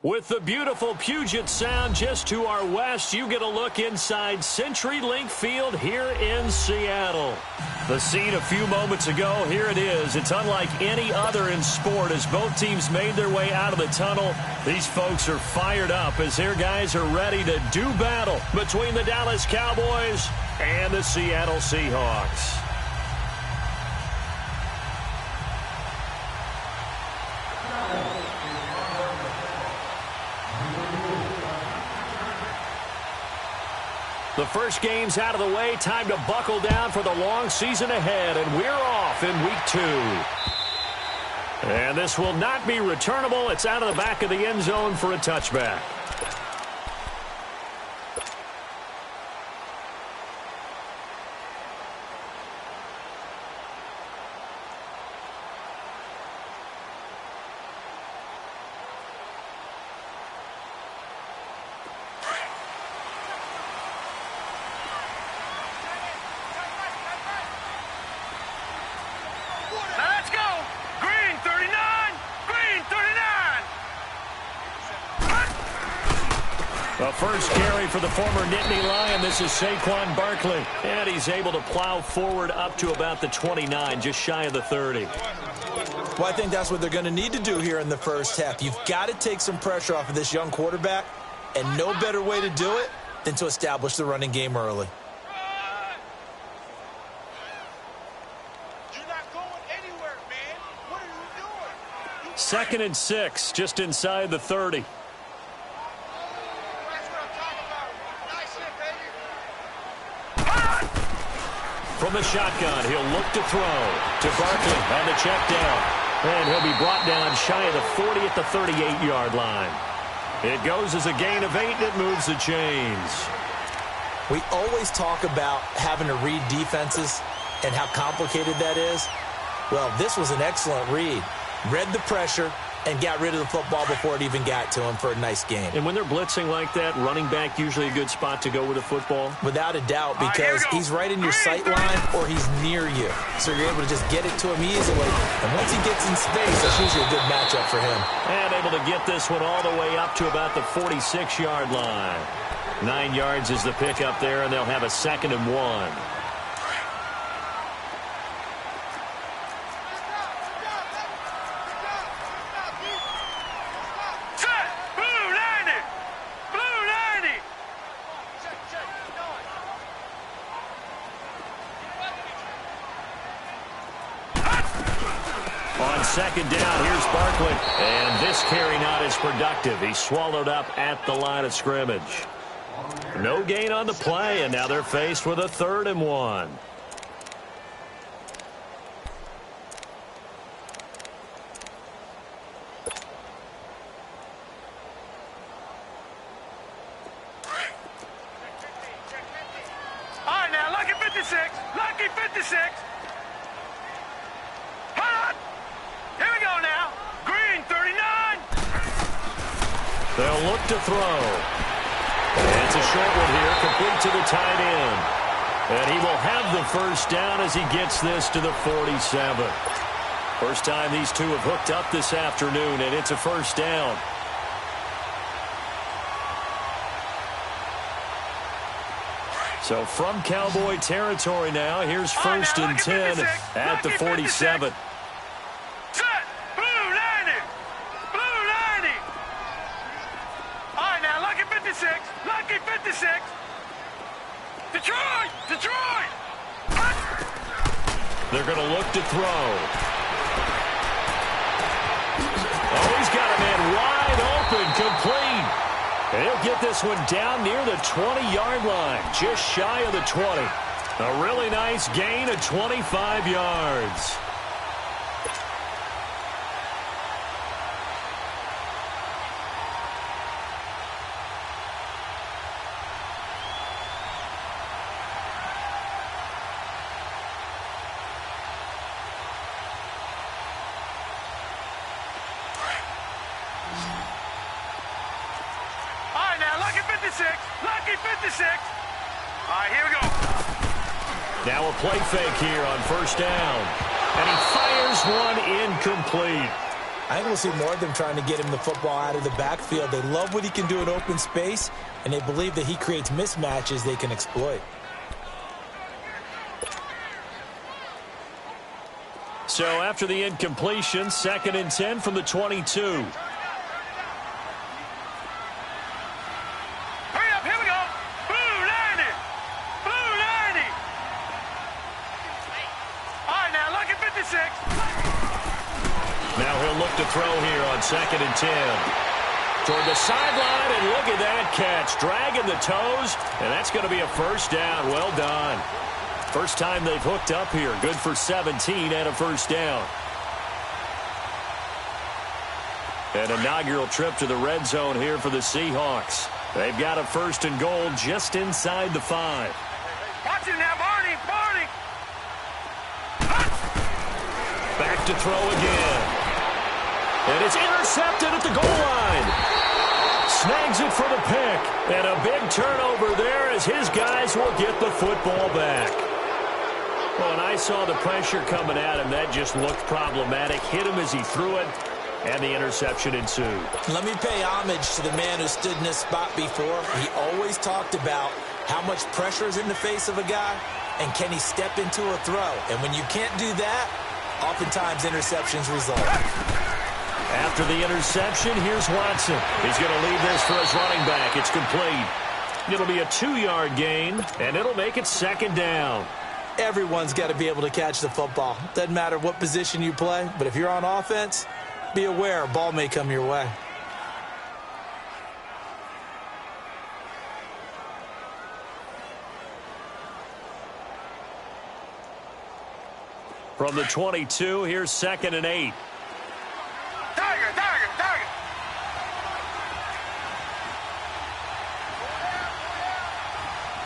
With the beautiful Puget Sound just to our west, you get a look inside CenturyLink Field here in Seattle. The scene a few moments ago, here it is. It's unlike any other in sport as both teams made their way out of the tunnel. These folks are fired up as their guys are ready to do battle between the Dallas Cowboys and the Seattle Seahawks. The first game's out of the way. Time to buckle down for the long season ahead, and we're off in week 2. And this will not be returnable. It's out of the back of the end zone for a touchback. The first carry for the former Nittany Lion. This is Saquon Barkley. And he's able to plow forward up to about the 29, just shy of the 30. Well, I think that's what they're going to need to do here in the first half. You've got to take some pressure off of this young quarterback, and no better way to do it than to establish the running game early. You're not going anywhere, man. What are you doing? 2nd and 6, just inside the 30. From the shotgun, he'll look to throw to Barkley on the check down. And he'll be brought down shy of the 40 at the 38-yard line. It goes as a gain of 8, and it moves the chains. We always talk about having to read defenses and how complicated that is. Well, this was an excellent read. Read the pressure and got rid of the football before it even got to him for a nice game. And when they're blitzing like that, running back usually a good spot to go with the football? Without a doubt, because he's right in your sight line or he's near you. So you're able to just get it to him easily. And once he gets in space, that's usually a good matchup for him. And able to get this one all the way up to about the 46-yard line. 9 yards is the pickup there, and they'll have a 2nd and 1. On 2nd down, here's Barkley. And this carry not as productive. He's swallowed up at the line of scrimmage. No gain on the play, and now they're faced with a 3rd and 1. All right, now, lucky 56. Lucky 56. Here we go now. Green, 39. They'll look to throw. And it's a short one here, complete to the tight end. And he will have the first down as he gets this to the 47. First time these two have hooked up this afternoon, and it's a first down. So from Cowboy territory now, here's 1st and 10 at the 47. Lucky 56. Detroit! Detroit! They're going to look to throw. Oh, he's got a man wide open, complete. And he'll get this one down near the 20-yard line, just shy of the 20. A really nice gain of 25 yards. Lucky 56. All right, here we go. Now a play fake here on 1st down. And he fires one incomplete. I think we'll see more of them trying to get him the football out of the backfield. They love what he can do in open space, and they believe that he creates mismatches they can exploit. So after the incompletion, 2nd and 10 from the 22. Now he'll look to throw here on 2nd and 10. Toward the sideline, and look at that catch. Dragging the toes, and that's going to be a first down. Well done. First time they've hooked up here. Good for 17 and a first down. An inaugural trip to the red zone here for the Seahawks. They've got a 1st and goal just inside the 5. Watch it now, Barney! Barney! Back to throw again. And it's intercepted at the goal line. Snags it for the pick. And a big turnover there as his guys will get the football back. Well, when I saw the pressure coming at him, that just looked problematic. Hit him as he threw it, and the interception ensued. Let me pay homage to the man who stood in this spot before. He always talked about how much pressure is in the face of a guy, and can he step into a throw. And when you can't do that, oftentimes interceptions result. After the interception, here's Watson. He's going to leave this for his running back. It's complete. It'll be a 2-yard gain, and it'll make it 2nd down. Everyone's got to be able to catch the football. Doesn't matter what position you play, but if you're on offense, be aware a ball may come your way. From the 22, here's 2nd and 8. Tiger! Tiger! Tiger!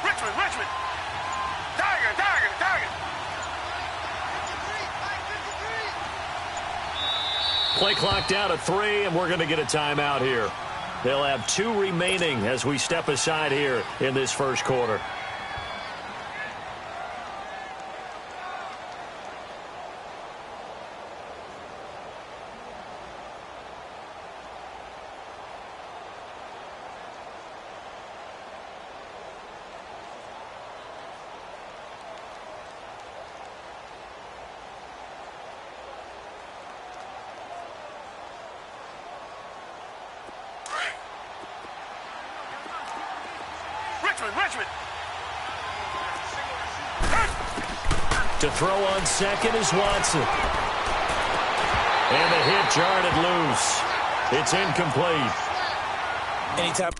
Richmond! Richmond! Tiger! Tiger! Tiger! Play clock down to 3, and we're going to get a timeout here. They'll have 2 remaining as we step aside here in this first quarter. Richmond! To throw on 2nd is Watson. And the hit jarred it loose. It's incomplete. Anytime.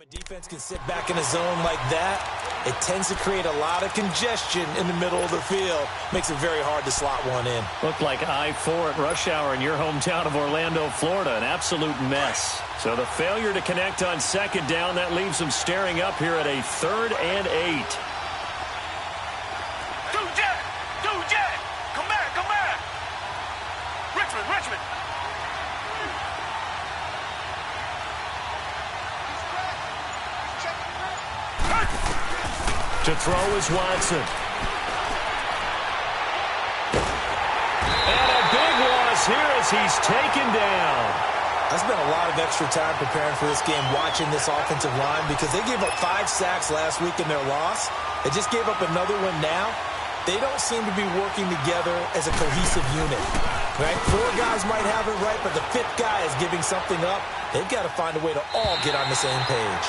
A defense can sit back in a zone like that, it tends to create a lot of congestion in the middle of the field. Makes it very hard to slot one in. Looked like I-4 at rush hour in your hometown of Orlando, Florida. An absolute mess. So the failure to connect on 2nd down, that leaves them staring up here at a 3rd and 8. Do Jack! Do Jack! Come back! Come back! Richmond! Richmond! To throw is Watson. And a big loss here as he's taken down. I spent a lot of extra time preparing for this game watching this offensive line because they gave up 5 sacks last week in their loss. They just gave up another one now. They don't seem to be working together as a cohesive unit. Right? 4 guys might have it right, but the 5th guy is giving something up. They've got to find a way to all get on the same page.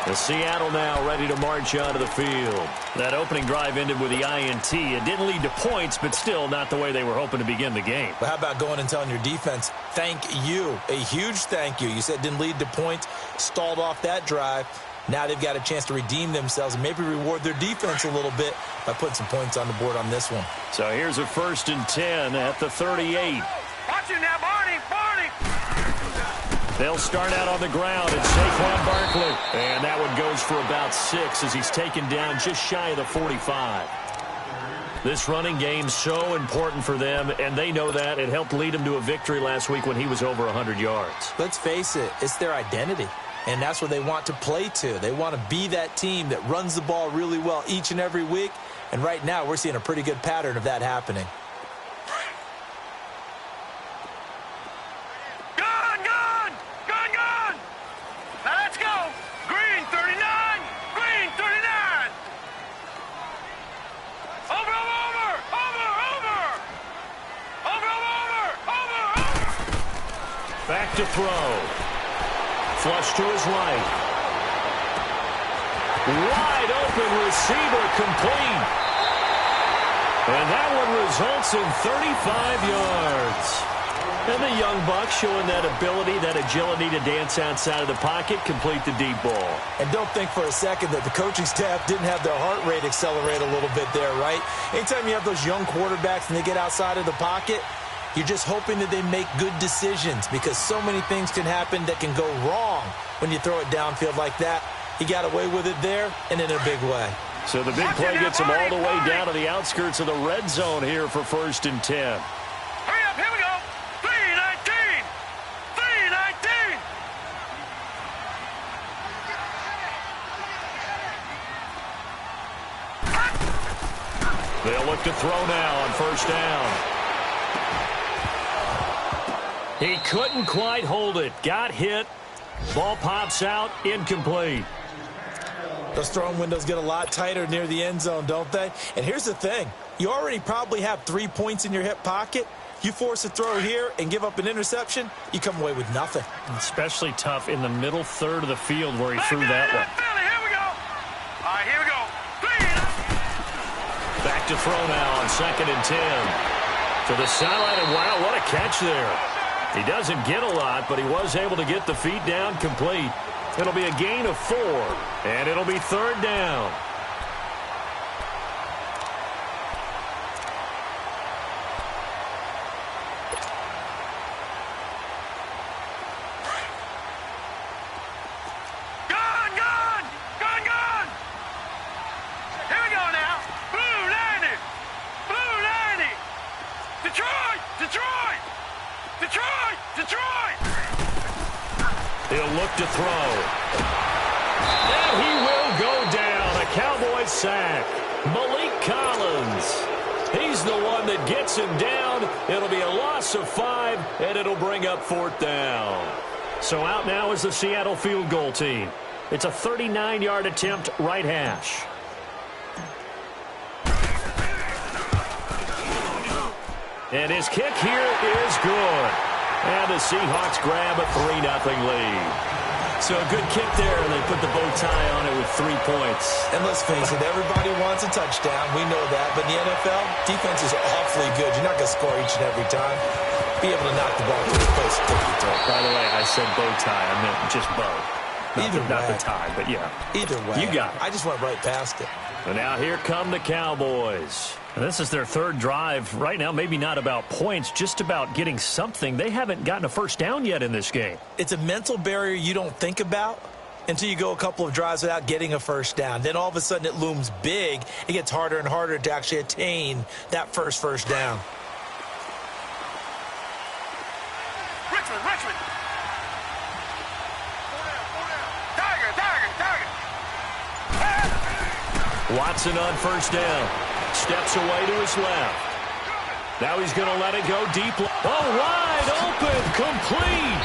The Seattle now ready to march onto the field. That opening drive ended with the INT. It didn't lead to points, but still not the way they were hoping to begin the game. But how about going and telling your defense, thank you, a huge thank you. You said it didn't lead to points, stalled off that drive. Now they've got a chance to redeem themselves and maybe reward their defense a little bit by putting some points on the board on this one. So here's a 1st and 10 at the 38. Watch it now, Barney. They'll start out on the ground, and Saquon Barkley. And that one goes for about 6 as he's taken down just shy of the 45. This running game's so important for them, and they know that. It helped lead him to a victory last week when he was over 100 yards. Let's face it, it's their identity, and that's where they want to play to. They want to be that team that runs the ball really well each and every week, and right now we're seeing a pretty good pattern of that happening. Now let's go. Green 39. Green 39. Over. Back to throw. Flush to his right. Wide open receiver complete. And that one results in 35 yards. And the young buck showing that ability, that agility to dance outside of the pocket, complete the deep ball. And don't think for a second that the coaching staff didn't have their heart rate accelerate a little bit there, right? Anytime you have those young quarterbacks and they get outside of the pocket, you're just hoping that they make good decisions because so many things can happen that can go wrong when you throw it downfield like that. He got away with it there and in a big way. So the big play gets him all the way down to the outskirts of the red zone here for 1st and 10. Hurry up, here we go. 3-19. 3-19. They'll look to throw now on 1st down. He couldn't quite hold it. Got hit. Ball pops out. Incomplete. Those throwing windows get a lot tighter near the end zone, don't they? And here's the thing. You already probably have 3 points in your hip pocket. You force a throw here and give up an interception, you come away with nothing. Especially tough in the middle third of the field where he threw that one. Here we go. All right, here we go. 3. Back to throw now on 2nd and 10. To the sideline, and wow, what a catch there. He doesn't get a lot, but he was able to get the feet down complete. It'll be a gain of 4, and it'll be 3rd down. Gone. Here we go now. Blue 90. Detroit. He'll look to throw. And he will go down. A Cowboy sack. Malik Collins. He's the one that gets him down. It'll be a loss of 5, and it'll bring up 4th down. So out now is the Seattle field goal team. It's a 39-yard attempt, right hash. And his kick here is good. And the Seahawks grab a 3-0 lead. So a good kick there, and they put the bow tie on it with 3 points. And let's face it, everybody wants a touchdown. We know that. But in the NFL, defense is awfully good. You're not going to score each and every time. Be able to knock the ball to the post. By the way, I said bow tie. I meant just bow. Not the tie, but yeah. Either way. You got it. I just went right past it. And now here come the Cowboys. And this is their 3rd drive. Right now, maybe not about points, just about getting something. They haven't gotten a 1st down yet in this game. It's a mental barrier you don't think about until you go a couple of drives without getting a 1st down. Then all of a sudden it looms big. It gets harder and harder to actually attain that first down. Richmond. Tiger. Watson on 1st down. Steps away to his left. Now he's going to let it go deep. Oh, wide open, complete.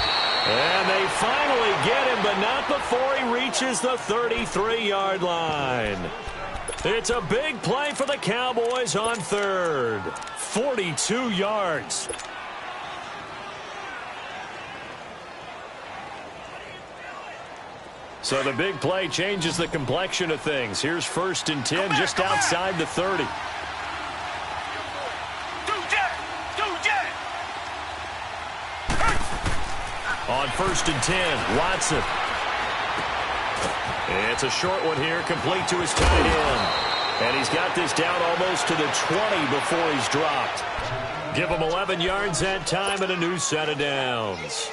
And they finally get him, but not before he reaches the 33-yard line. It's a big play for the Cowboys on 3rd. 42 yards. So the big play changes the complexion of things. Here's 1st and 10 just outside the 30. On 1st and 10, Watson. It's a short one here, complete to his tight end. And he's got this down almost to the 20 before he's dropped. Give him 11 yards that time and a new set of downs.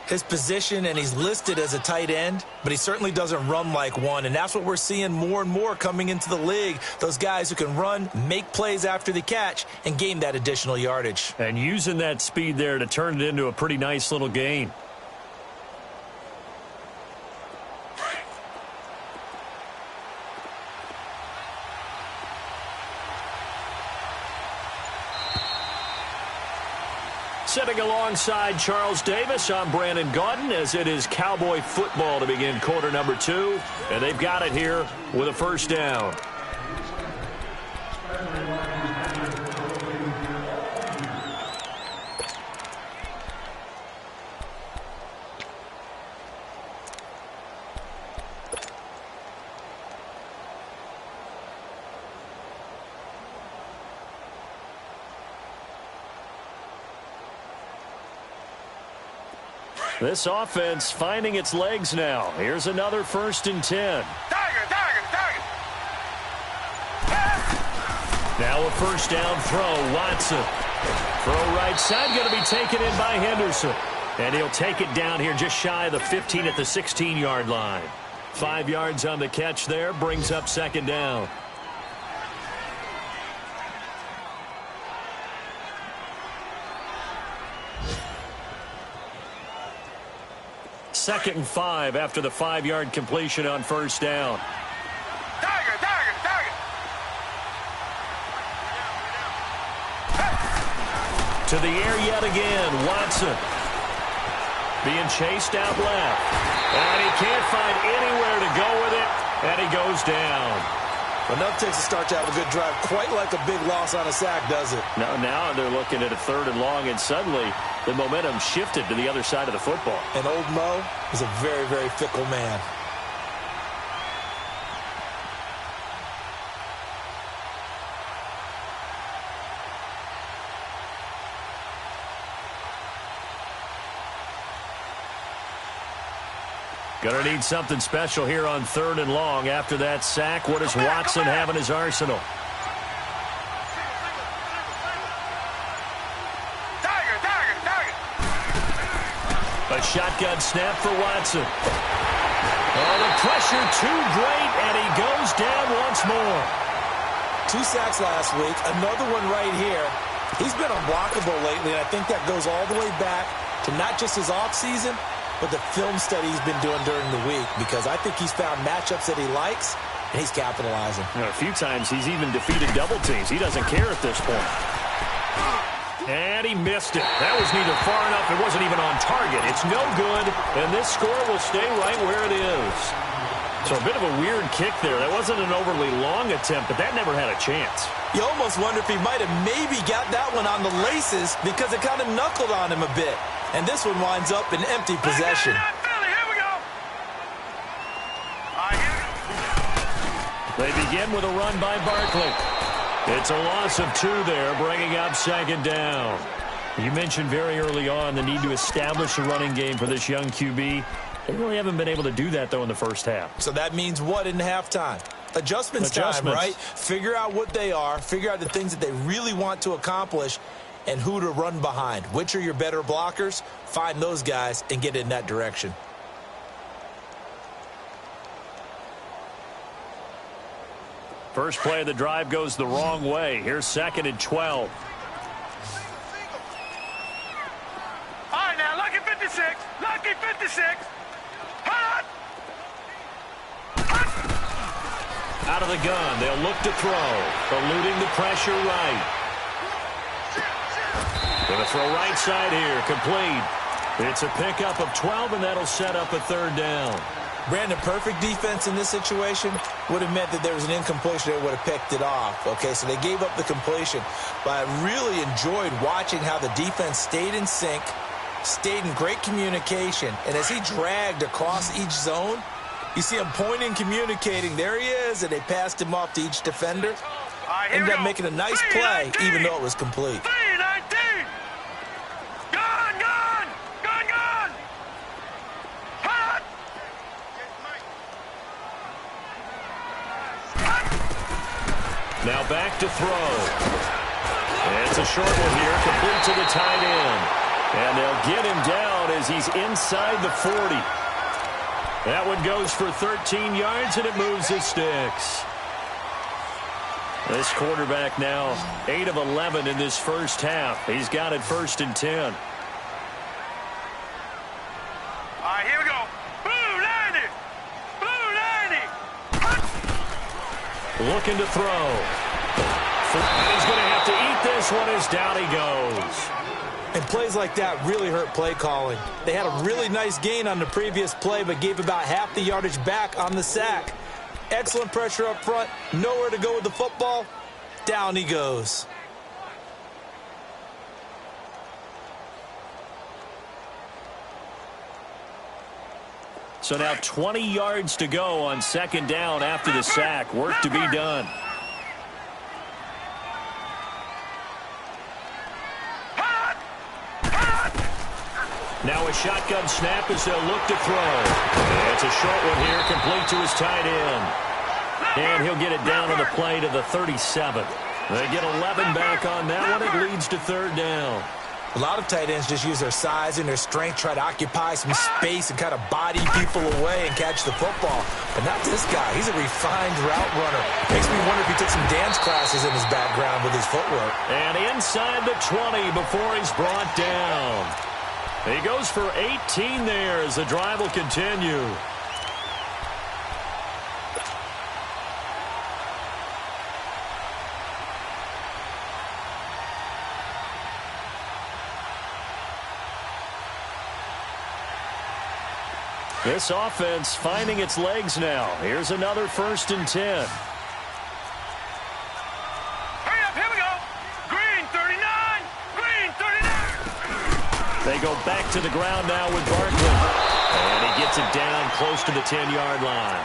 His position, and he's listed as a tight end, but he certainly doesn't run like one, and that's what we're seeing more and more coming into the league. Those guys who can run, make plays after the catch, and gain that additional yardage. And using that speed there to turn it into a pretty nice little gain. Sitting alongside Charles Davis, I'm Brandon Gaudin, as it is Cowboy football to begin quarter number 2. And they've got it here with a first down. This offense finding its legs now. Here's another 1st and 10. Target. Now a first down throw, Watson. Throw right side, going to be taken in by Henderson. And he'll take it down here just shy of the 15 at the 16-yard line. 5 yards on the catch there, brings up 2nd down. Second and 5 after the 5-yard completion on first down. Target. To the air yet again, Watson. Being chased out left. And he can't find anywhere to go with it, and he goes down. Enough takes a start to have a good drive, quite like a big loss on a sack, does it? Now they're looking at a 3rd and long, and suddenly the momentum shifted to the other side of the football. And old Mo is a very, very fickle man. Going to need something special here on 3rd and long after that sack. What does Watson have in his arsenal? A shotgun snap for Watson. Oh, the pressure too great, and he goes down once more. 2 sacks last week, another one right here. He's been unblockable lately, and I think that goes all the way back to not just his offseason, but the film study he's been doing during the week, because I think he's found matchups that he likes, and he's capitalizing. A few times he's even defeated double teams. He doesn't care at this point. And he missed it. That was neither far enough. It wasn't even on target. It's no good, and this score will stay right where it is. So a bit of a weird kick there. That wasn't an overly long attempt, but that never had a chance. You almost wonder if he might have maybe got that one on the laces because it kind of knuckled on him a bit. And this one winds up in empty possession. Here we go. They begin with a run by Barkley. It's a loss of 2 there, bringing up 2nd down. You mentioned very early on the need to establish a running game for this young QB. They really haven't been able to do that, though, in the first half. So that means what in halftime? Adjustments time, right? Figure out what they are, figure out the things that they really want to accomplish, and who to run behind. Which are your better blockers? Find those guys and get in that direction. First play of the drive goes the wrong way. Here's 2nd and 12. All right, now, lucky 56. Lucky 56. Hot. Out of the gun, they'll look to throw. Eluding the pressure right. Going to throw right side here, complete. It's a pickup of 12, and that'll set up a 3rd down. Brandon, perfect defense in this situation would have meant that there was an incompletion that would have picked it off. Okay, so they gave up the completion. But I really enjoyed watching how the defense stayed in sync, stayed in great communication. And as he dragged across each zone, you see him pointing, communicating. There he is, and they passed him off to each defender. Ended up making a nice play, even though it was complete. 3-19. Gone. Hot. Now back to throw. And It's a short one here, complete to the tight end. And they'll get him down as he's inside the 40. That one goes for 13 yards, and it moves his sticks. This quarterback now 8 of 11 in this first half. He's got it 1st and 10. All right, here we go. Blue 90. Blue 90. Looking to throw. He's going to have to eat this one as down he goes. And plays like that really hurt play calling. They had a really nice gain on the previous play, but gave about half the yardage back on the sack. Excellent pressure up front. Nowhere to go with the football. Down he goes. So now 20 yards to go on 2nd down after the sack. Work to be done. Now a shotgun snap as they'll look to throw. And it's a short one here, complete to his tight end. And he'll get it down on the play to the 37. They get 11 back on that one. It leads to 3rd down. A lot of tight ends just use their size and their strength, try to occupy some space and kind of body people away and catch the football. But not this guy. He's a refined route runner. Makes me wonder if he took some dance classes in his background with his footwork. And inside the 20 before he's brought down. He goes for 18 there as the drive will continue. This offense finding its legs now. Here's another 1st and 10. Hurry up, here we go. Green 39. Green 39. They go back to the ground now with Barkley. And he gets it down close to the 10-yard line.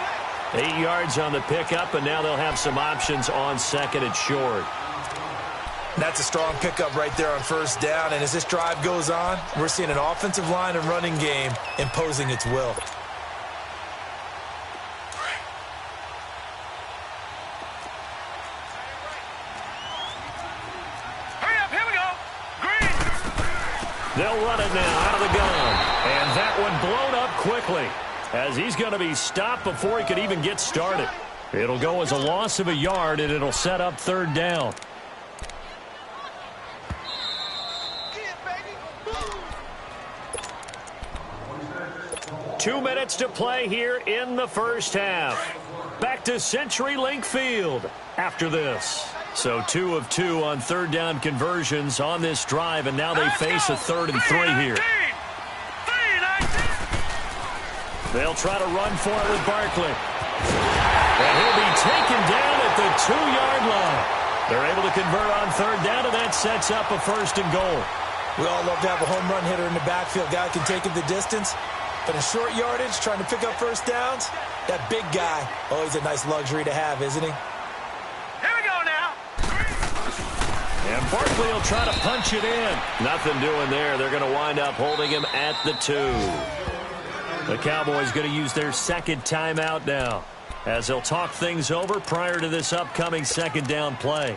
8 yards on the pickup, and now they'll have some options on 2nd and short. That's a strong pickup right there on 1st down. And as this drive goes on, we're seeing an offensive line and running game imposing its will. Hurry up, here we go. Green. They'll run it now out of the gun. And that one blown up quickly as he's going to be stopped before he could even get started. It'll go as a loss of a yard, and it'll set up 3rd down. 2 minutes to play here in the first half. Back to CenturyLink Field after this. So 2 of 2 on 3rd down conversions on this drive, and now they face a 3rd and 3 here. They'll try to run for it with Barkley. And he'll be taken down at the 2-yard line. They're able to convert on 3rd down, and that sets up a 1st and goal. We all love to have a home run hitter in the backfield. Guy can take it the distance. But in short yardage, trying to pick up 1st downs, that big guy, always a nice luxury to have, isn't he? Here we go now. And Barkley will try to punch it in. Nothing doing there. They're going to wind up holding him at the 2. The Cowboys going to use their 2nd timeout now as they'll talk things over prior to this upcoming 2nd down play.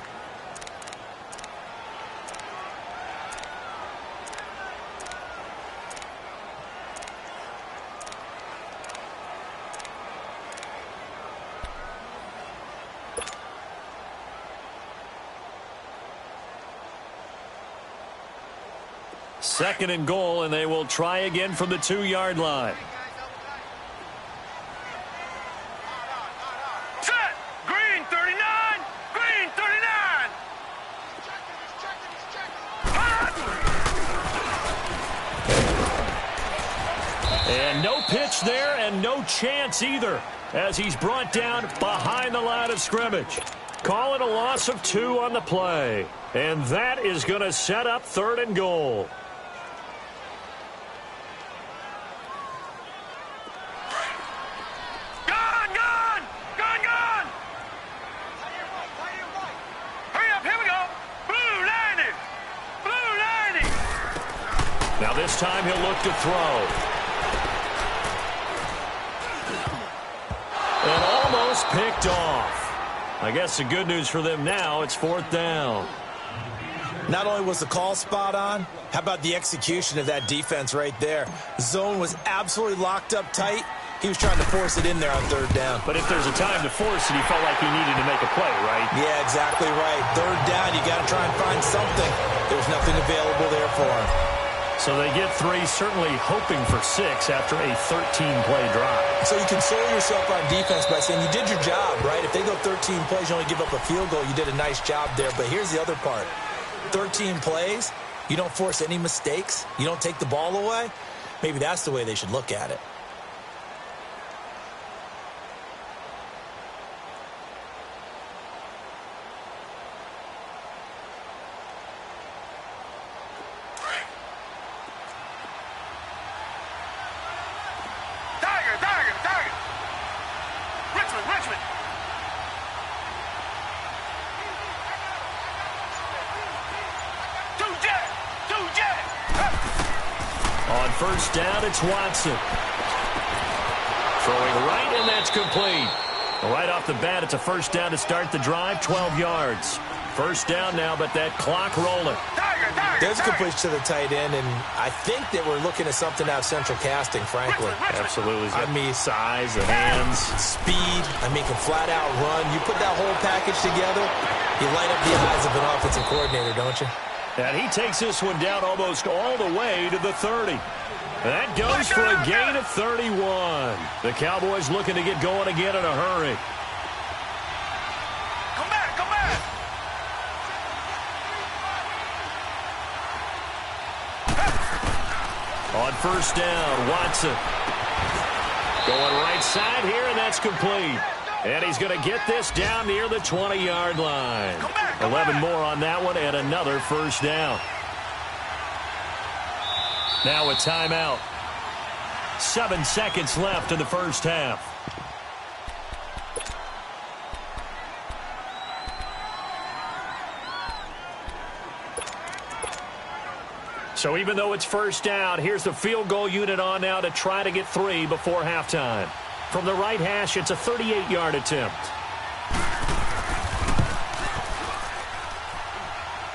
Second and goal, and they will try again from the 2-yard line. Set. Green 39. Green 39. And no pitch there and no chance either as he's brought down behind the line of scrimmage. Call it a loss of 2 on the play. And that is going to set up 3rd and goal. Now this time he'll look to throw. And almost picked off. I guess the good news for them now, it's 4th down. Not only was the call spot on, how about the execution of that defense right there? Zone was absolutely locked up tight. He was trying to force it in there on third down. But if there's a time to force it, he felt like he needed to make a play, right? Yeah, exactly right. Third down, you got to try and find something. There's nothing available there for him. So they get 3, certainly hoping for 6 after a 13-play drive. So you console yourself on defense by saying you did your job, right? If they go 13 plays, you only give up a field goal, you did a nice job there. But here's the other part. 13 plays, you don't force any mistakes, you don't take the ball away. Maybe that's the way they should look at it. Richmond. On first down, it's Watson. Throwing right, and that's complete. Right off the bat, it's a first down to start the drive, 12 yards. First down now, but that clock rolling. There's a completion to the tight end, and I think that we're looking at something out of central casting, frankly. Absolutely. I mean, size, the hands. Speed, can flat out run. You put that whole package together, you light up the eyes of an offensive coordinator, don't you? And he takes this one down almost all the way to the 30. That goes for a gain of 31. The Cowboys looking to get going again in a hurry. Come back. On first down, Watson. Going right side here, and that's complete. And he's going to get this down near the 20-yard line. 11 more on that one, and another first down. Now a timeout. 7 seconds left in the first half. So even though it's first down, here's the field goal unit on now to try to get 3 before halftime. From the right hash, it's a 38-yard attempt.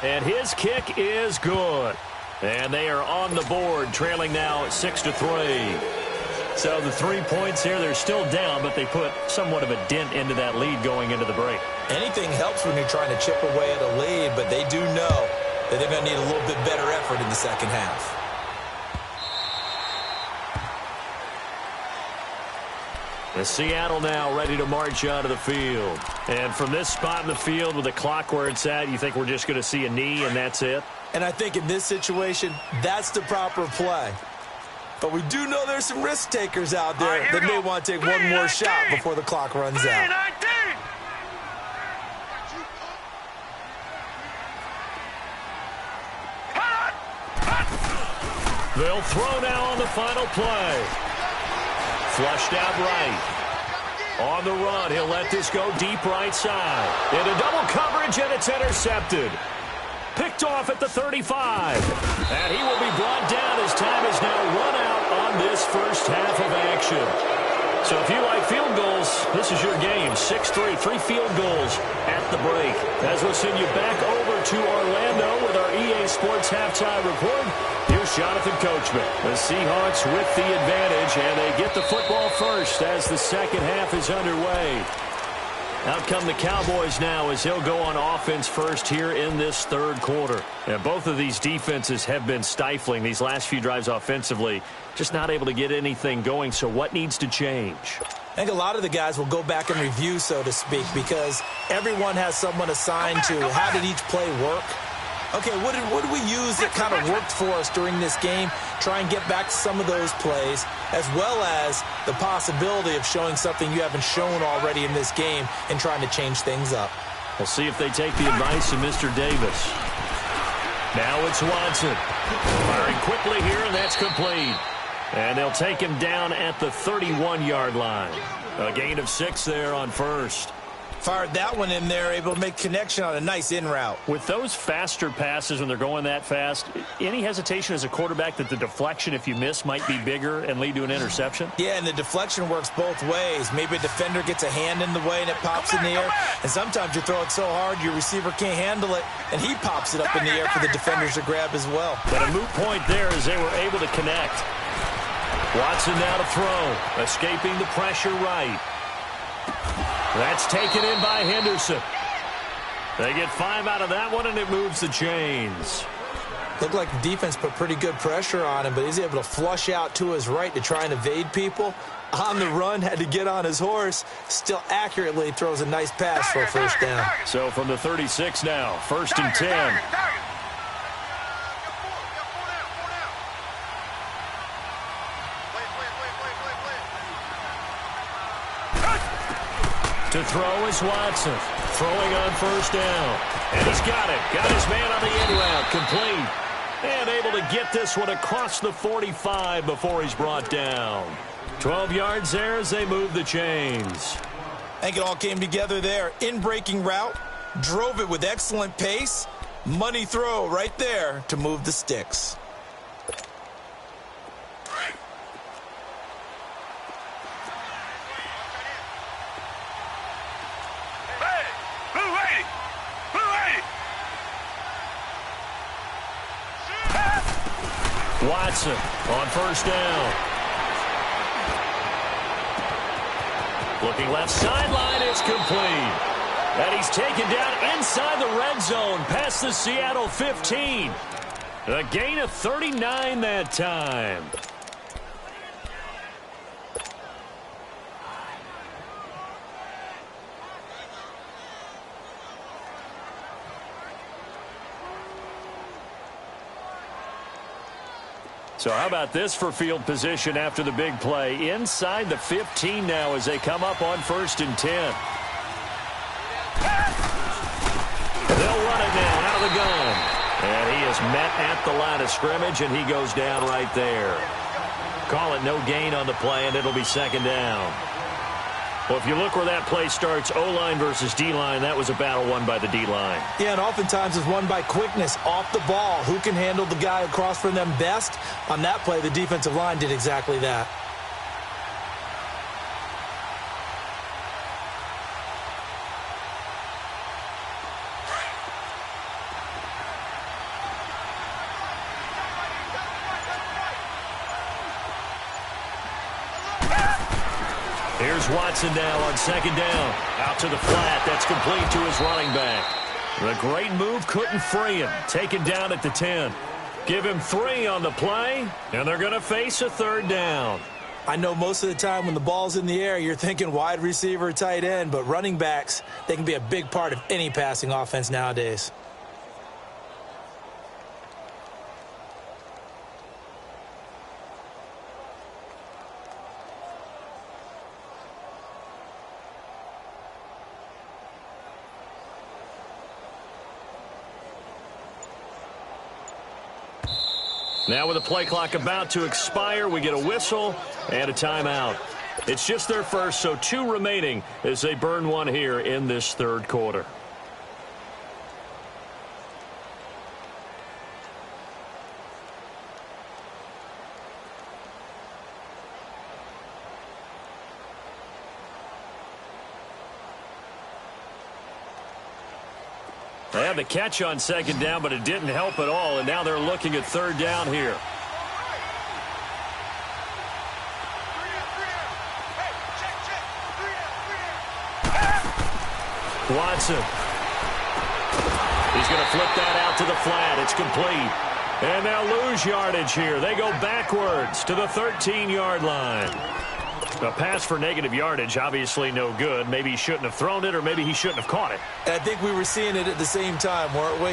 And his kick is good. And they are on the board, trailing now 6-3. So the 3 points here, they're still down, but they put somewhat of a dent into that lead going into the break. Anything helps when you're trying to chip away at a lead, but they do know that they're going to need a little bit better effort in the second half. And Seattle now ready to march out of the field. And from this spot in the field with the clock where it's at, you think we're just going to see a knee and that's it? And I think in this situation, that's the proper play. But we do know there's some risk takers out there that may want to take one more shot before the clock runs out. They'll throw now on the final play. Flushed out right. On the run, he'll let this go deep right side. Into double coverage, and it's intercepted. Picked off at the 35. And he will be brought down as time is now run out on this first half of action. So if you like field goals, this is your game. 6-3, 3 field goals at the break. As we'll send you back over to Orlando with our EA Sports halftime report. Here's Jonathan Coachman. The Seahawks with the advantage, and they get the football first as the second half is underway. Out come the Cowboys now as he'll go on offense first here in this third quarter. And both of these defenses have been stifling these last few drives offensively. Just not able to get anything going, so what needs to change? I think a lot of the guys will go back and review, so to speak, because everyone has someone assigned to how did each play work. Okay, what did we use that kind of worked for us during this game? Try and get back to some of those plays, as well as the possibility of showing something you haven't shown already in this game and trying to change things up. We'll see if they take the advice of Mr. Davis. Now it's Watson. Firing quickly here, and that's complete. And they'll take him down at the 31-yard line. A gain of 6 there on first. Fired that one in there, able to make connection on a nice in route. With those faster passes when they're going that fast, any hesitation as a quarterback that the deflection, if you miss, might be bigger and lead to an interception? Yeah, and the deflection works both ways. Maybe a defender gets a hand in the way and it pops in the air. And sometimes you throw it so hard your receiver can't handle it, and he pops it up in the air for the defenders to grab as well. But a moot point there as they were able to connect. Watson now to throw, escaping the pressure right. That's taken in by Henderson. They get 5 out of that one, and it moves the chains. Looked like the defense put pretty good pressure on him, but he's able to flush out to his right to try and evade people. On the run, had to get on his horse. Still accurately throws a nice pass for a first down. So from the 36 now, 1st and 10. To throw is Watson. Throwing on 1st down. And he's got it. Got his man on the in route. Complete. And able to get this one across the 45 before he's brought down. 12 yards there as they move the chains. I think it all came together there. In-breaking route. Drove it with excellent pace. Money throw right there to move the sticks. Watson on 1st down. Looking left sideline, it's complete. And he's taken down inside the red zone past the Seattle 15. A gain of 39 that time. So how about this for field position after the big play? Inside the 15 now as they come up on 1st and 10. They'll run it now out of the gun. And he is met at the line of scrimmage, and he goes down right there. Call it no gain on the play, and it'll be 2nd down. Well, if you look where that play starts, O-line versus D-line, that was a battle won by the D-line. Yeah, and oftentimes it's won by quickness off the ball. Who can handle the guy across from them best? On that play, the defensive line did exactly that. Here's Watson now on 2nd down. Out to the flat. That's complete to his running back. The great move couldn't free him. Taken down at the 10. Give him 3 on the play, and they're going to face a 3rd down. I know most of the time when the ball's in the air, you're thinking wide receiver, tight end, but running backs, they can be a big part of any passing offense nowadays. Now with the play clock about to expire, we get a whistle and a timeout. It's just their first, so 2 remaining as they burn one here in this 3rd quarter. They had the catch on 2nd down, but it didn't help at all, and now they're looking at 3rd down here. Watson. He's going to flip that out to the flat. It's complete. And they'll lose yardage here. They go backwards to the 13-yard line. A pass for negative yardage, obviously no good. Maybe he shouldn't have thrown it, or maybe he shouldn't have caught it. And I think we were seeing it at the same time, weren't we?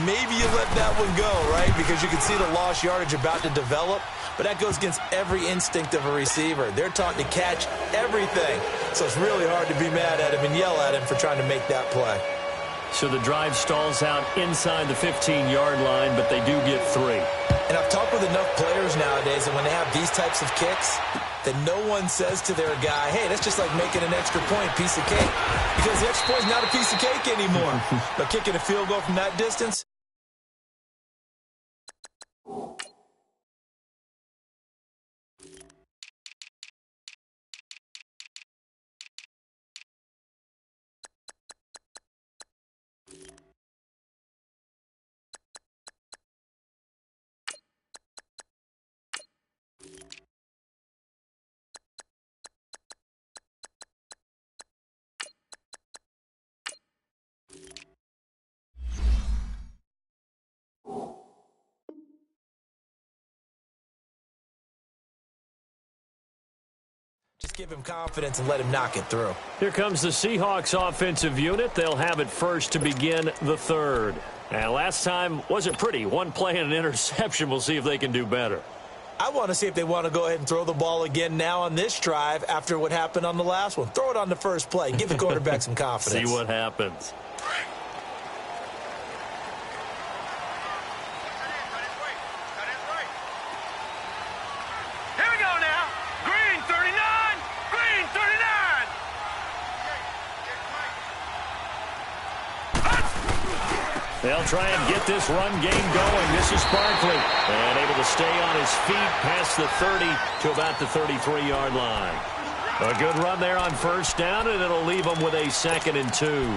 Maybe you let that one go, right? Because you can see the lost yardage about to develop. But that goes against every instinct of a receiver. They're taught to catch everything. So it's really hard to be mad at him and yell at him for trying to make that play. So the drive stalls out inside the 15-yard line, but they do get 3. And I've talked with enough players nowadays that when they have these types of kicks, that no one says to their guy, hey, that's just like making an extra point, piece of cake. Because the extra point is not a piece of cake anymore. But kicking a field goal from that distance, just give him confidence and let him knock it through. Here comes the Seahawks offensive unit. They'll have it first to begin the third. And last time wasn't pretty. One play and an interception. We'll see if they can do better. I want to see if they want to go ahead and throw the ball again now on this drive after what happened on the last one. Throw it on the first play. Give the quarterback some confidence. See what happens. Here we go now. Green 39. Green 39. They'll try and get this run game going. This is Barkley. And able to stay on his feet past the 30 to about the 33-yard line. A good run there on first down, and it'll leave them with a 2nd and 2.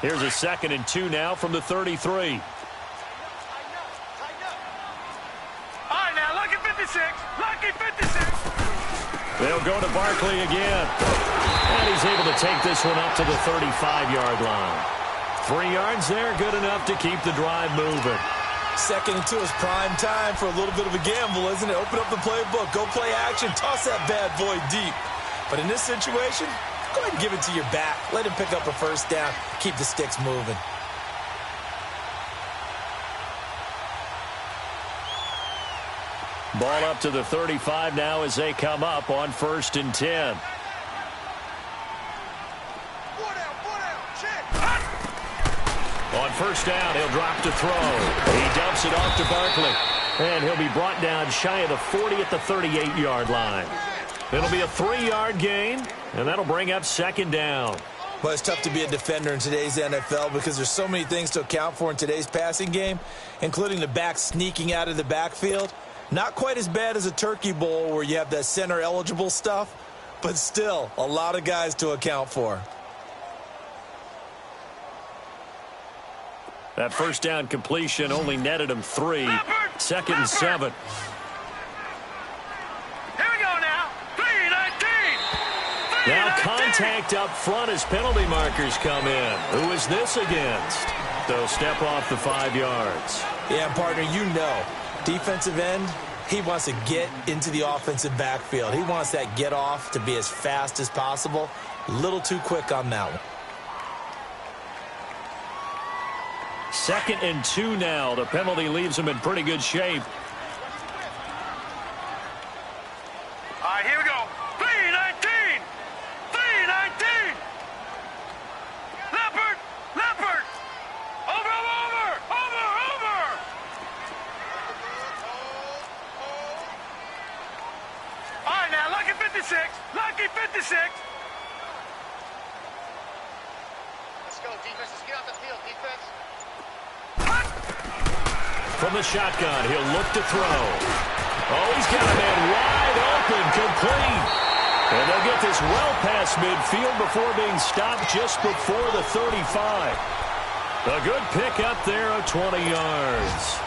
Here's a 2nd and 2 now from the 33. All right, now, lucky 56. Lucky 56. They'll go to Barkley again. And he's able to take this one up to the 35-yard line. 3 yards there, good enough to keep the drive moving. 2nd and 2 is prime time for a little bit of a gamble, isn't it? Open up the playbook, go play action, toss that bad boy deep. But in this situation, go ahead and give it to your back. Let him pick up a first down. Keep the sticks moving. Ball up to the 35 now as they come up on 1st and 10. On first down, he'll drop to throw. He dumps it off to Barkley. And he'll be brought down shy of the 40 at the 38-yard line. It'll be a 3-yard gain, and that'll bring up 2nd down. Well, it's tough to be a defender in today's NFL because there's so many things to account for in today's passing game, including the back sneaking out of the backfield. Not quite as bad as a turkey bowl where you have that center-eligible stuff, but still a lot of guys to account for. That first down completion only netted him 3. 2nd and 7. Here we go now. 3-19. Now contact up front as penalty markers come in. Who is this against? They'll step off the 5 yards. Yeah, partner, you know, defensive end, he wants to get into the offensive backfield. He wants that get off to be as fast as possible. A little too quick on that one. 2nd and 2 now. The penalty leaves him in pretty good shape. All right, here we go. 3-19. 3-19. Leopard. Leopard. Over. All right, now, lucky 56. Lucky 56. Let's go, defense. Let's get off the field, defense. From the shotgun, he'll look to throw. Oh, he's got a man wide open, complete. And they'll get this well past midfield before being stopped just before the 35. A good pick up there of 20 yards.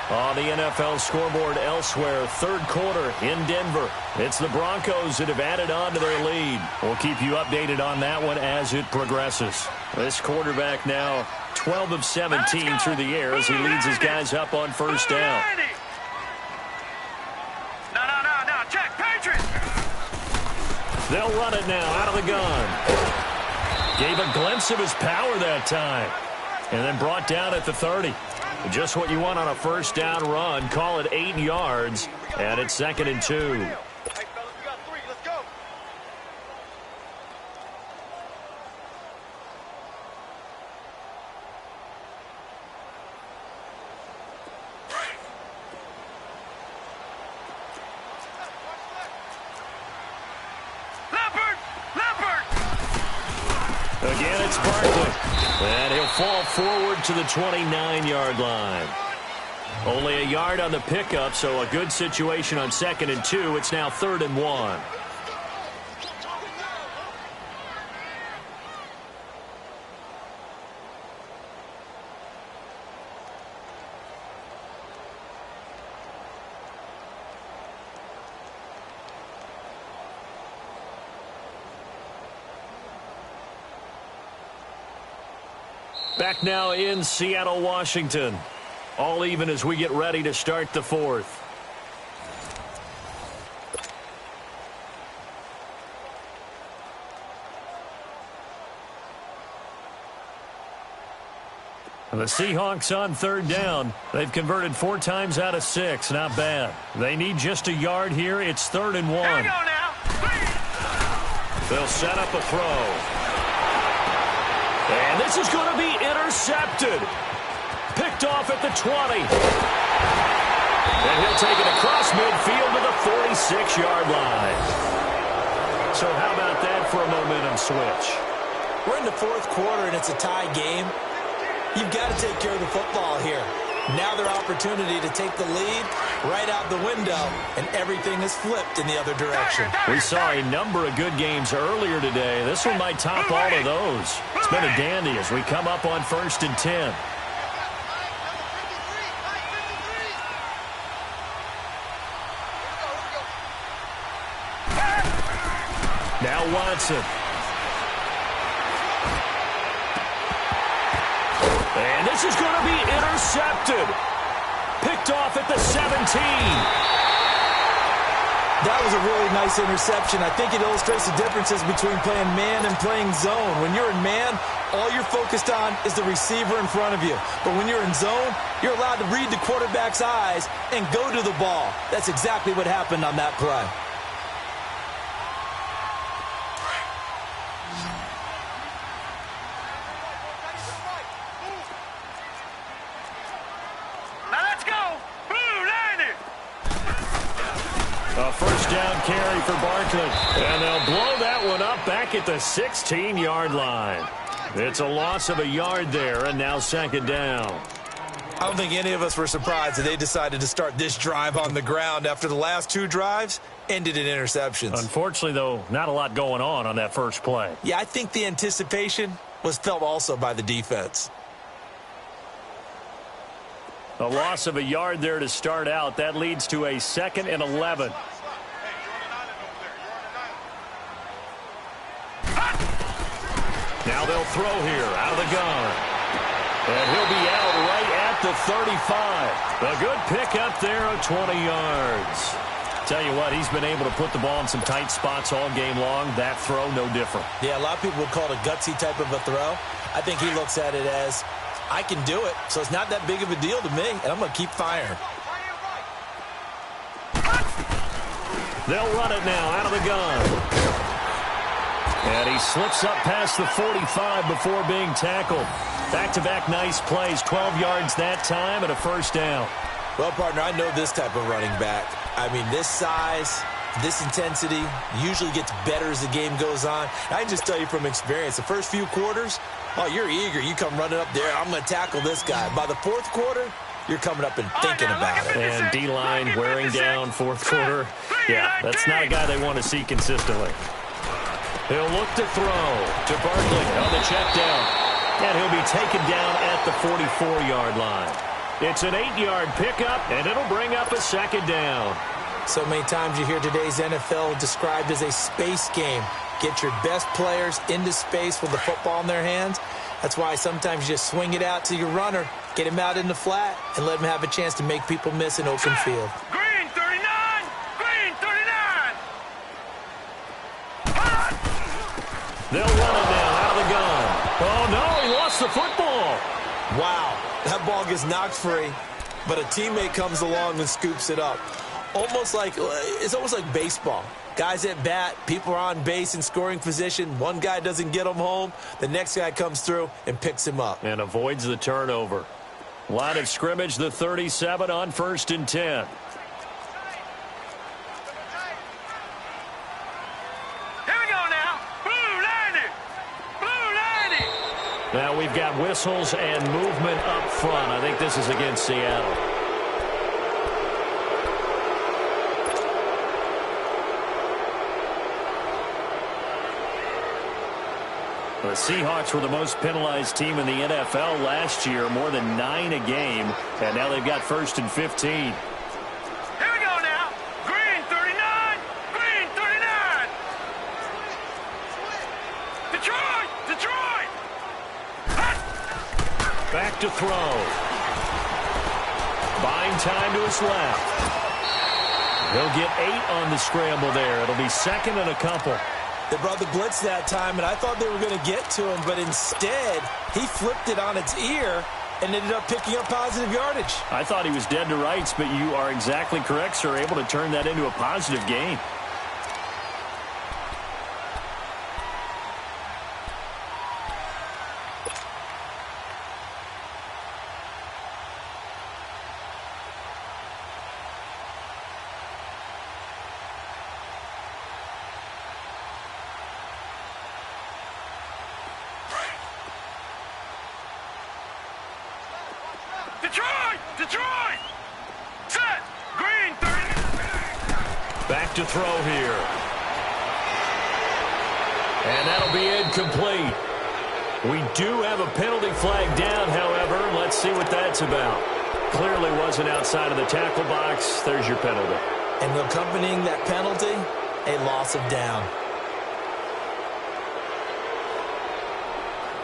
On the NFL scoreboard elsewhere, 3rd quarter in Denver. It's the Broncos that have added on to their lead. We'll keep you updated on that one as it progresses. This quarterback now 12 of 17 through the air as he leads his guys up on first down. No. Check. Patriots. They'll run it now out of the gun. Gave a glimpse of his power that time. And then brought down at the 30. Just what you want on a first down run. Call it 8 yards. And it's 2nd and 2. Again, it's Barkley. And he'll fall forward to the 29-yard line. Only a yard on the pickup, so a good situation on 2nd and 2. It's now 3rd and 1. Back now in Seattle, Washington. All even as we get ready to start the 4th. The Seahawks on 3rd down. They've converted 4 times out of 6. Not bad. They need just a yard here. It's 3rd and 1. Here we go now. They'll set up a throw. And this is going to be intercepted. Picked off at the 20. And he'll take it across midfield to the 46-yard line. So how about that for a momentum switch? We're in the 4th quarter, and it's a tie game. You've got to take care of the football here. Now their opportunity to take the lead right out the window, and everything is flipped in the other direction. We saw a number of good games earlier today. This one might top all of those. It's been a dandy as we come up on 1st and 10. Now Watson. And this is going to be intercepted. Picked off at the 17. That was a really nice interception. I think it illustrates the differences between playing man and playing zone. When you're in man, all you're focused on is the receiver in front of you. But when you're in zone, you're allowed to read the quarterback's eyes and go to the ball. That's exactly what happened on that play. A first down carry for Barkley. And they'll blow that one up back at the 16-yard line. It's a loss of a yard there, and now 2nd down. I don't think any of us were surprised that they decided to start this drive on the ground after the last 2 drives ended in interceptions. Unfortunately, though, not a lot going on that first play. Yeah, I think the anticipation was felt also by the defense. A loss of a yard there to start out. That leads to a 2nd and 11. Now they'll throw here out of the gun. And he'll be out right at the 35. A good pick up there of 20 yards. Tell you what, he's been able to put the ball in some tight spots all game long. That throw, no different. Yeah, a lot of people would call it a gutsy type of a throw. I think he looks at it as, I can do it, so it's not that big of a deal to me, and I'm going to keep firing. They'll run it now out of the gun. And he slips up past the 45 before being tackled. Back-to-back nice plays, 12 yards that time and a first down. Well, partner, I know this type of running back. I mean, this size, this intensity usually gets better as the game goes on. I can just tell you from experience, the first few quarters, oh, you're eager. You come running up there, I'm going to tackle this guy. By the 4th quarter, you're coming up and thinking about it. And D-line wearing down 4th quarter. Yeah, that's not a guy they want to see consistently. He'll look to throw to Barkley on the check down. And he'll be taken down at the 44-yard line. It's an 8-yard pickup, and it'll bring up a 2nd down. So many times you hear today's NFL described as a space game. Get your best players into space with the football in their hands. That's why sometimes you just swing it out to your runner, get him out in the flat, and let him have a chance to make people miss an open field. Green 39! Green 39! They'll run it now out of the gun. gets the football. Wow, that ball gets knocked free, but a teammate comes along and scoops it up. It's almost like baseball. Guys at bat, people are on base in scoring position. One guy doesn't get him home. The next guy comes through and picks him up. And avoids the turnover. Line of scrimmage, the 37 on 1st and 10. Here we go now. Blue 90. Blue 90. Now we've got whistles and movement up front. I think this is against Seattle. The Seahawks were the most penalized team in the NFL last year, more than 9 a game, and now they've got 1st and 15. Here we go now. Green 39. Green 39. Detroit. Detroit. Back to throw. Buying time to his left. He'll get 8 on the scramble there. It'll be 2nd and a couple. They brought the blitz that time, and I thought they were going to get to him, but instead, he flipped it on its ear and ended up picking up positive yardage. I thought he was dead to rights, but you are exactly correct, sir, able to turn that into a positive gain. Detroit. Detroit. Set. Green 30. Back to throw here. And that'll be incomplete. We do have a penalty flag down, however. Let's see what that's about. Clearly wasn't outside of the tackle box. There's your penalty. And accompanying that penalty, a loss of down.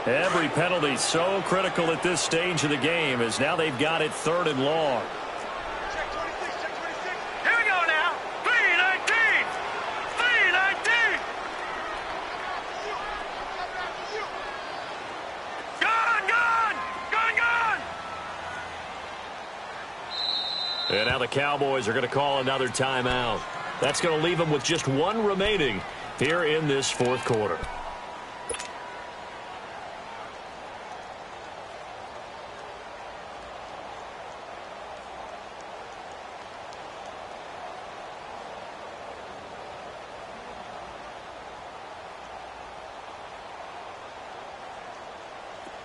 Every penalty so critical at this stage of the game, as now they've got it 3rd and long. Here we go now. 319. 319. Gun, gun. Gun, gun. And now the Cowboys are going to call another timeout. That's going to leave them with just 1 remaining here in this 4th quarter.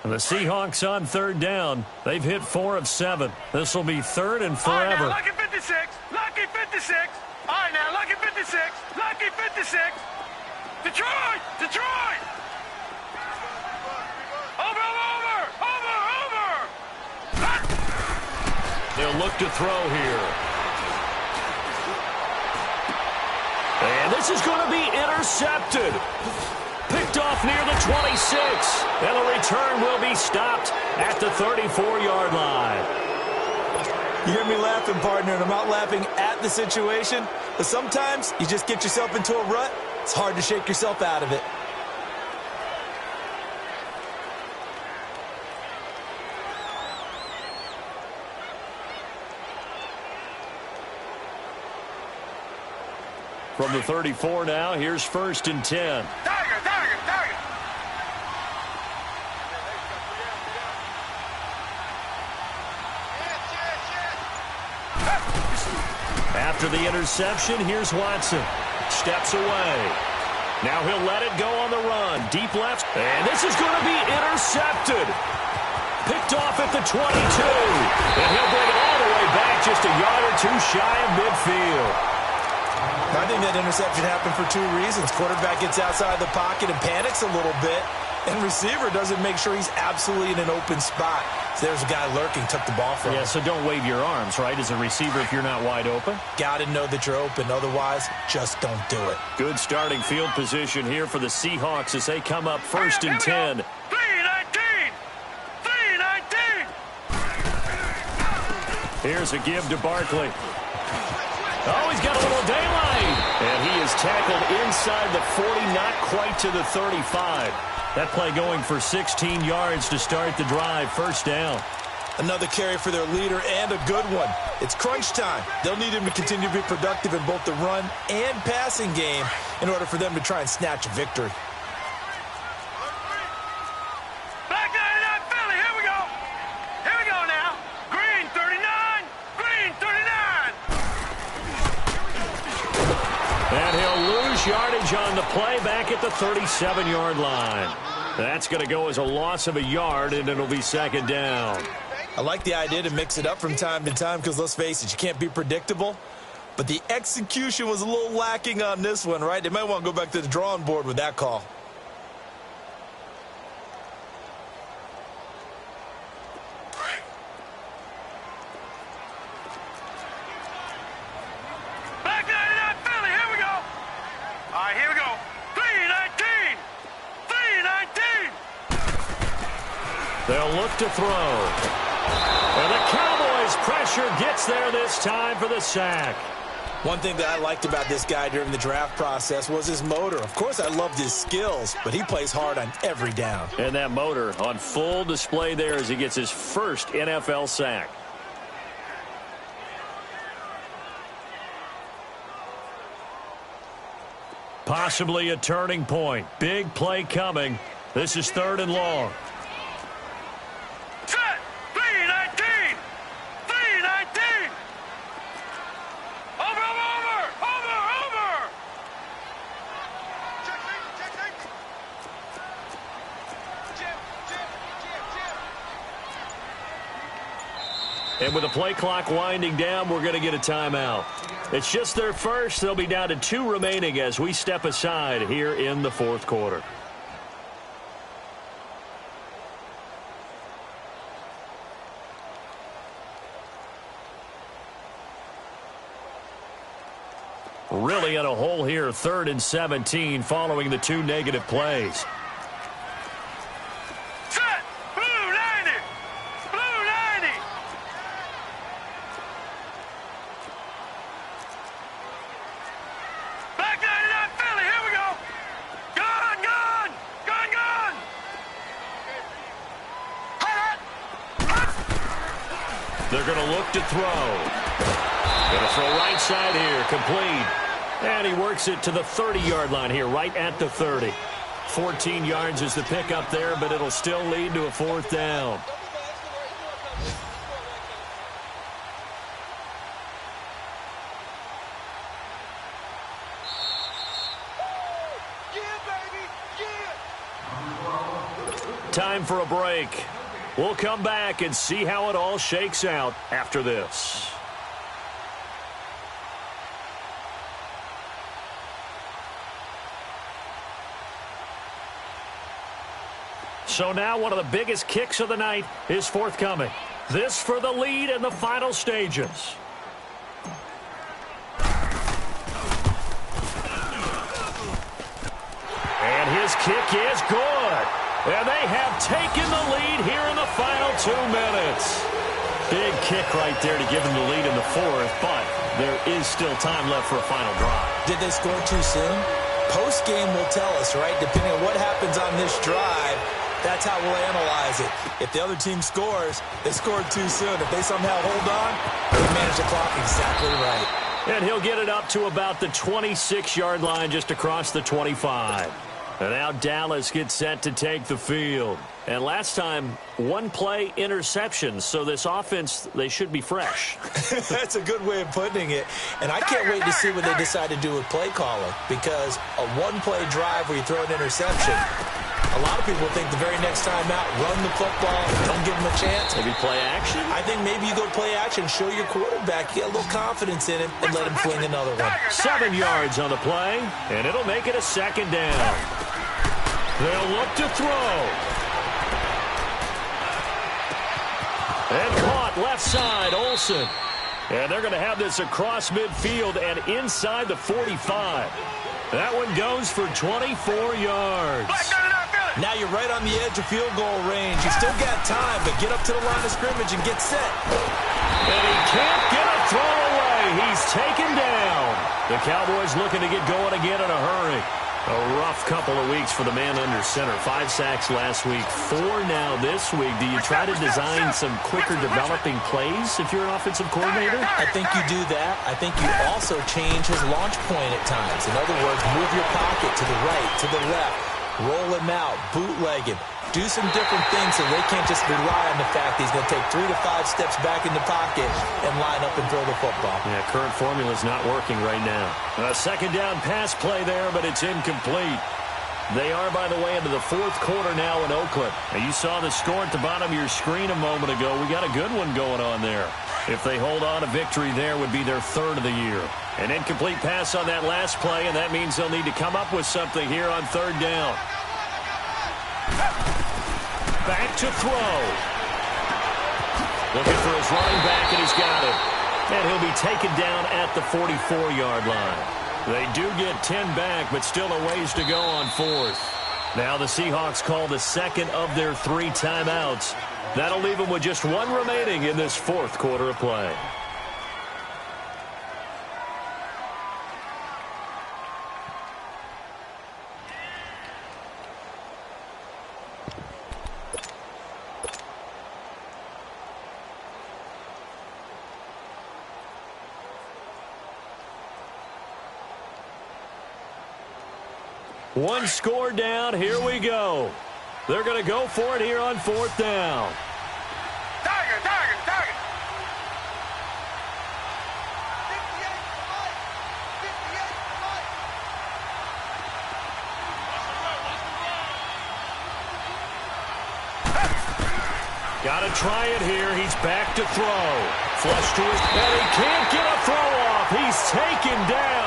And the Seahawks on 3rd down. They've hit 4 of 7. This will be 3rd and forever. All right, now, lucky 56. Lucky 56. All right, now, lucky 56. Lucky 56. Detroit. Detroit. Over. They'll look to throw here. And this is going to be intercepted. Picked off near the 26. And the return will be stopped at the 34-yard line. You hear me laughing, partner, and I'm not laughing at the situation, but sometimes you just get yourself into a rut. It's hard to shake yourself out of it. From the 34 now, here's 1st and 10. Tiger. After the interception, here's Watson. Steps away. Now he'll let it go on the run. Deep left. And this is going to be intercepted. Picked off at the 22. And he'll bring it all the way back just a yard or 2 shy of midfield. I think that interception happened for 2 reasons. Quarterback gets outside the pocket and panics a little bit, and receiver doesn't make sure he's absolutely in an open spot. So there's a guy lurking, took the ball from him. Yeah, so don't wave your arms, right, as a receiver if you're not wide open? Got to know that you're open. Otherwise, just don't do it. Good starting field position here for the Seahawks as they come up 1st and 10. 319. 319. Here's a give to Barkley. Oh, he's got a little daylight. And he is tackled inside the 40, not quite to the 35. That play going for 16 yards to start the drive. First down. Another carry for their leader and a good one. It's crunch time. They'll need him to continue to be productive in both the run and passing game in order for them to try and snatch a victory. Black 99 Philly, here we go. Here we go now. Green 39, green 39. And he'll lose yardage on the play back at the 37-yard line. That's going to go as a loss of a yard, and it'll be second down. I like the idea to mix it up from time to time because, let's face it, you can't be predictable. But the execution was a little lacking on this one, right? They might want to go back to the drawing board with that call. Black 99 Philly, here we go. All right, here we go. 319, 319. They'll look to throw. And the Cowboys' pressure gets there this time for the sack. One thing that I liked about this guy during the draft process was his motor. Of course, I loved his skills, but he plays hard on every down. And that motor on full display there as he gets his first NFL sack. Possibly a turning point. Big play coming. This is 3rd and long. Set. 319, 319. Over. And with the play clock winding down, we're going to get a timeout. It's just their first. They'll be down to 2 remaining as we step aside here in the 4th quarter. Really in a hole here, 3rd and 17 following the 2 negative plays. Set. Blue 90. Blue 90. Black 99 Philly, here we go. Gun. They're going to look to throw. Going to throw right side here, complete. And he works it to the 30-yard line here, right at the 30. 14 yards is the pickup there, but it'll still lead to a 4th down. Time for a break. We'll come back and see how it all shakes out after this. So now one of the biggest kicks of the night is forthcoming. This for the lead in the final stages. And his kick is good. And they have taken the lead here in the final 2 minutes. Big kick right there to give them the lead in the 4th, but there is still time left for a final drive. Did they score too soon? Post-game will tell us, right? Depending on what happens on this drive, that's how we'll analyze it. If the other team scores, they scored too soon. If they somehow hold on, they manage the clock exactly right. And he'll get it up to about the 26-yard line just across the 25. And now Dallas gets set to take the field. And last time, 1 play interception. So this offense, they should be fresh. That's a good way of putting it. And I can't wait to see what they decide to do with play calling. Because a 1-play drive where you throw an interception, a lot of people think the very next time out, run the football, don't give them a chance. Maybe play action? I think maybe you go play action, show your quarterback, get a little confidence in him, and let him fling another one. 7 yards on the play, and it'll make it a 2nd down. They'll look to throw. And caught left side, Olsen. And they're going to have this across midfield and inside the 45. That one goes for 24 yards. Now you're right on the edge of field goal range. You still got time, but get up to the line of scrimmage and get set. And he can't get a throw away. He's taken down. The Cowboys looking to get going again in a hurry. A rough couple of weeks for the man under center. 5 sacks last week, 4 now this week. Do you try to design some quicker developing plays if you're an offensive coordinator? I think you do that. I think you also change his launch point at times. In other words, move your pocket to the right, to the left, roll him out, bootleg him. Do some different things so they can't just rely on the fact that he's going to take 3 to 5 steps back in the pocket and line up and throw the football. Yeah, current formula is not working right now. A second down pass play there, but it's incomplete. They are, by the way, into the 4th quarter now in Oakland. Now, you saw the score at the bottom of your screen a moment ago. We got a good one going on there. If they hold on, a victory there would be their 3rd of the year. An incomplete pass on that last play, and that means they'll need to come up with something here on 3rd down. Back to throw. Looking for his running back, and he's got it. And he'll be taken down at the 44-yard line. They do get 10 back, but still a ways to go on 4th. Now the Seahawks call the 2nd of their 3 timeouts. That'll leave them with just 1 remaining in this 4th quarter of play. One score down. Here we go. They're going to go for it here on 4th down. Tiger, Tiger, Tiger. Got to try it here. He's back to throw. Flush to his head. He can't get a throw off. He's taken down.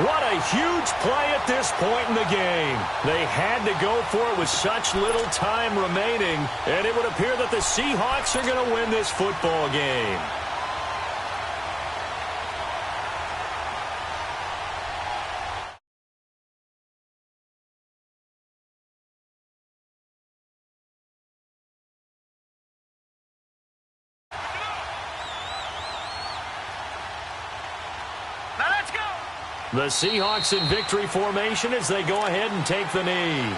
What a huge play at this point in the game. They had to go for it with such little time remaining, and it would appear that the Seahawks are going to win this football game. The Seahawks in victory formation as they go ahead and take the knee.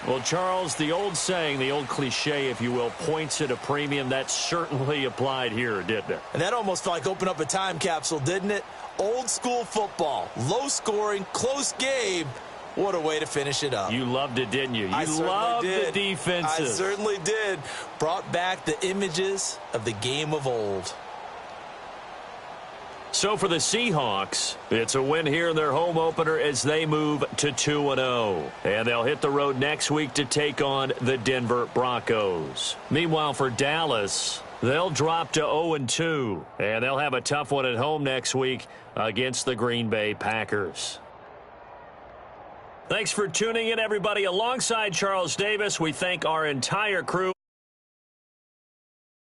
Well, Charles, the old saying, the old cliche, if you will, points at a premium. That certainly applied here, didn't it? And that almost felt like opened up a time capsule, didn't it? Old school football, low scoring, close game. What a way to finish it up. You loved it, didn't you? You loved the defenses. I certainly did. Brought back the images of the game of old. So for the Seahawks, it's a win here in their home opener as they move to 2-0. And they'll hit the road next week to take on the Denver Broncos. Meanwhile, for Dallas, they'll drop to 0-2. And they'll have a tough one at home next week against the Green Bay Packers. Thanks for tuning in, everybody. Alongside Charles Davis, we thank our entire crew.